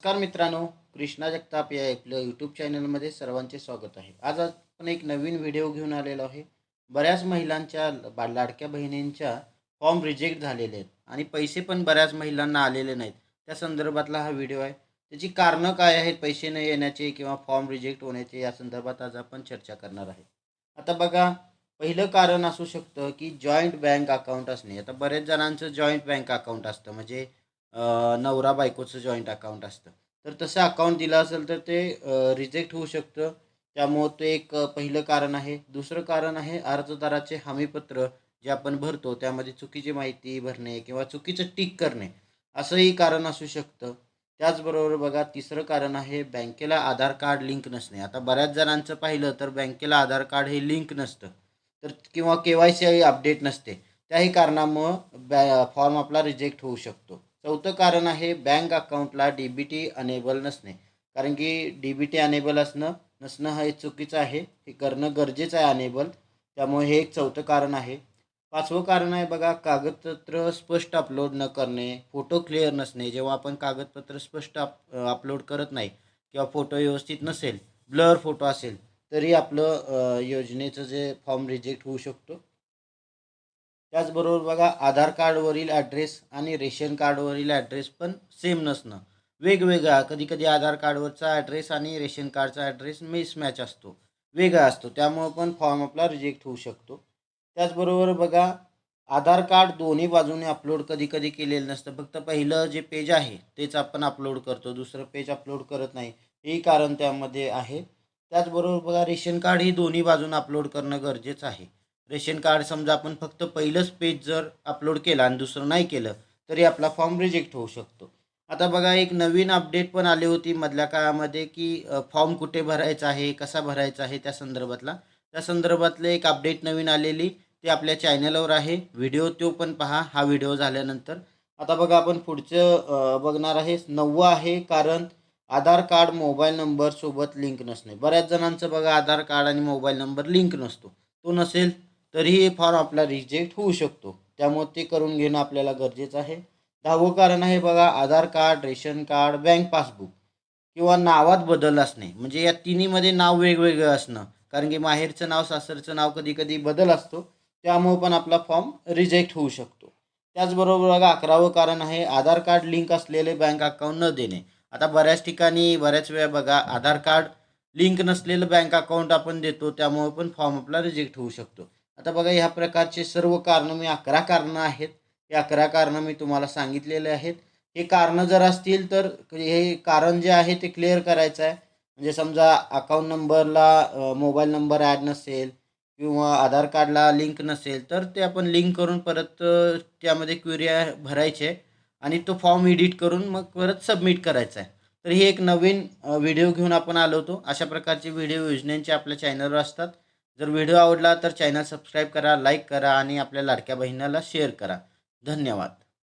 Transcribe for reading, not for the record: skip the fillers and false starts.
नमस्कार मित्रांनो, कृष्णा जगताप या आपल्या यूट्यूब चॅनलमध्ये सर्वांचे स्वागत आहे. आज आपण एक नवीन व्हिडिओ घेऊन आलेलो आहे. बऱ्याच महिलांच्या लाडक्या बहिणींच्या फॉर्म रिजेक्ट झालेले आहेत आणि पैसे पण बऱ्याच महिलांना आलेले नाहीत. त्या संदर्भातला हा व्हिडिओ आहे. त्याची कारणं काय आहेत पैसे न येण्याचे किंवा फॉर्म रिजेक्ट होण्याचे, या संदर्भात आज आपण चर्चा करणार आहे. आता बघा, पहिलं कारण असू शकतं की जॉईंट बँक अकाउंट असणे. आता बऱ्याच जणांचं जॉईंट बँक अकाउंट असतं, म्हणजे नवरा बायकोचं जॉईंट अकाउंट असतं. तर तसं अकाउंट दिलं असेल तर ते रिजेक्ट होऊ शकतं. त्यामुळं ते एक पहिलं कारण आहे. दुसरं कारण आहे अर्जदाराचे हमीपत्र जे आपण भरतो त्यामध्ये चुकीची माहिती भरणे किंवा चुकीचं टिक करणे, असंही कारण असू शकतं. त्याचबरोबर बघा, तिसरं कारण आहे बँकेला आधार कार्ड लिंक नसणे. आता बऱ्याच जणांचं पाहिलं तर बँकेला आधार कार्ड हे लिंक नसतं, तर किंवा KYC अपडेट नसते. त्याही कारणामुळं फॉर्म आपला रिजेक्ट होऊ शकतो. चौथं कारण आहे बँक अकाउंटला DBT अनेबल नसणे. कारण की DBT अनेबल नसणं हे चुकीचं आहे. हे करणं गरजेचं आहे अनेबल. त्यामुळे हे एक चौथं कारण आहे. पाचवं कारण आहे बघा, कागदपत्र स्पष्ट अपलोड न करणे, फोटो क्लिअर नसणे. जेव्हा आपण कागदपत्र स्पष्ट अपलोड करत नाही किंवा फोटो व्यवस्थित नसेल, ब्लर फोटो असेल, तरी आपलं योजनेचं जे फॉर्म रिजेक्ट होऊ शकतो. त्याचबरोबर बघा, आधार कार्डवरील ॲड्रेस आणि रेशन कार्डवरील ॲड्रेस पण सेम नसणं. वेगवेगळा, कधी-कधी आधार कार्डवरचा ॲड्रेस आणि रेशन कार्डचा ॲड्रेस मिसमॅच असतो, वेगळा असतो. त्यामुळं पण फॉर्म आपला रिजेक्ट होऊ शकतो. त्याचबरोबर बघा, आधार कार्ड दोन्ही बाजूने अपलोड कधी-कधी केलेलं नसतं. फक्त पहिलं जे पेज आहे तेच आपण अपलोड करतो, दुसरं पेज अपलोड करत नाही. हेही कारण त्यामध्ये आहे. त्याचबरोबर बघा, रेशन कार्ड ही दोन्ही बाजून अपलोड करणं गरजेचं आहे. रेशन कार्ड समजा आपण फक्त पहिलंच पेज जर अपलोड केलं आणि दुसरं नाही केलं, तरी आपला फॉर्म रिजेक्ट होऊ शकतो. आता बघा, एक नवीन अपडेट पण आली होती मधल्या काळामध्ये की फॉर्म कुठे भरायचा आहे, कसा भरायचा आहे, त्या संदर्भातले एक अपडेट नवीन आलेली, ते आपल्या चॅनलवर आहे. व्हिडिओ तो पण पहा, हा व्हिडिओ झाल्यानंतर. आता बघा, आपण पुढचं बघणार आहे. 9वं आहे कारण आधार कार्ड मोबाईल नंबर सोबत लिंक नसणे. बऱ्याच जणांचं बघा, आधार कार्ड आणि मोबाईल नंबर लिंक नसतो. तो नसेल तरीही फॉर्म आपला रिजेक्ट होऊ शकतो. त्यामुळे ते करून घेणं आपल्याला गरजेचं आहे. 10वं कारण आहे बघा, Aadhaar card, ration card, bank passbook किंवा नावात बदल असणे. म्हणजे या तिन्हीमध्ये नाव वेगवेगळं असणं. कारण की माहेरचं नाव, सासरचं नाव कधी-कधी बदल असतो. त्यामुळे पण आपला फॉर्म रिजेक्ट होऊ शकतो. त्याचबरोबर बघा, 11वं कारण आहे आधार कार्ड लिंक असलेले बँक अकाउंट न देणे. आता बऱ्याच ठिकाणी बऱ्याच वेळा बघा, आधार कार्ड लिंक नसलेलं बँक अकाउंट आपण देतो, त्यामुळे पण फॉर्म आपला रिजेक्ट होऊ शकतो. आता बघा, ह्या प्रकारचे सर्व कारणं, मी 11 कारणं आहेत. हे 11 कारणं मी तुम्हाला सांगितलेले आहेत. हे कारणं जर असतील तर हे कारण जे आहे ते क्लिअर करायचं आहे. म्हणजे समजा अकाउंट नंबरला मोबाईल नंबर ॲड नसेल किंवा आधार कार्डला लिंक नसेल, तर ते आपण लिंक करून परत त्यामध्ये क्वेरी भरायचे आणि तो फॉर्म एडिट करून मग परत सबमिट करायचा आहे. तर ही एक नवीन व्हिडिओ घेऊन आपण आलो होतो. अशा प्रकारचे व्हिडिओ योजनांचे आपल्या चॅनलवर असतात. जर व्हिडिओ आवडला तर चॅनल सबस्क्राईब करा, लाईक करा आणि आपल्या लाडक्या बहिणीला शेअर करा. धन्यवाद.